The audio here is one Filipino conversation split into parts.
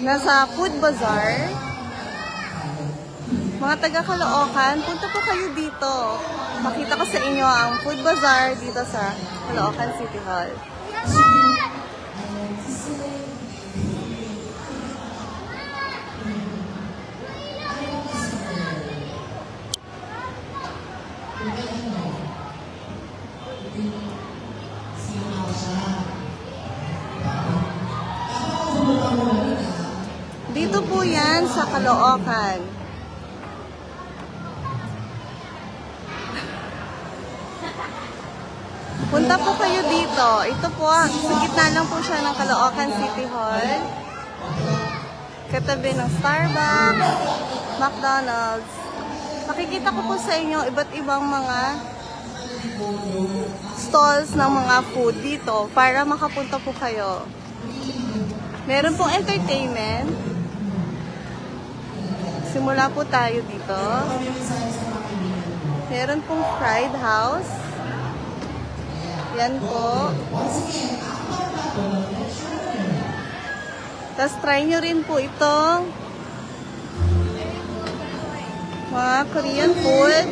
Nasa Food Bazaar. Mga taga Caloocan, punta po kayo dito. Makita ko sa inyo ang Food Bazaar dito sa Caloocan City Hall. Dito po yan sa Caloocan. Punta po kayo dito. Ito po, sa gitna lang po siya ng Caloocan City Hall. Katabi ng Starbucks, McDonald's. Makikita ko po sa inyo iba't ibang mga stalls ng mga food dito para makapunta po kayo. Meron pong entertainment. Simula po tayo dito. Meron pong fried house. Yan po. Tapos try nyo rin po ito. Mga Korean food.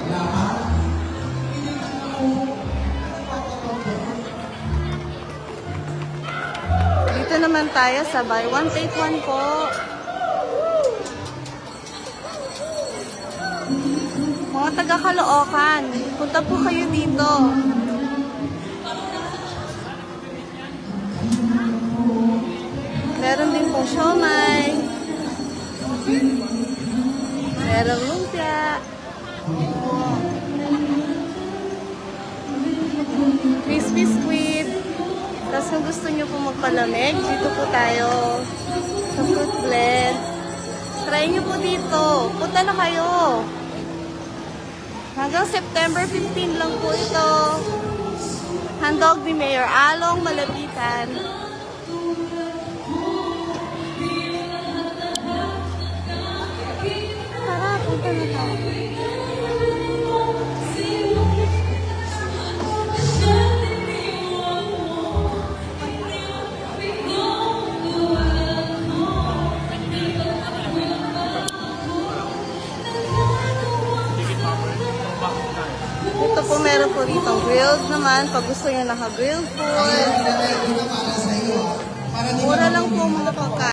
Dito naman tayo sa buy one take one po. Mga taga Caloocan, punta po kayo dito. Meron din po siomai. Meron lumpia. Crispy squid. Tapos kung gusto nyo po magpalamig, dito po tayo sa fruit blend. Try nyo po dito. Punta na kayo. Hanggang September 15 lang po ito. Handog ni Mayor Along Malapitan. Tara, punta na tayo. Ito po meron po dito grilled naman. Pag gusto nyo naka-grilled food. Mura lang po mga pagkain.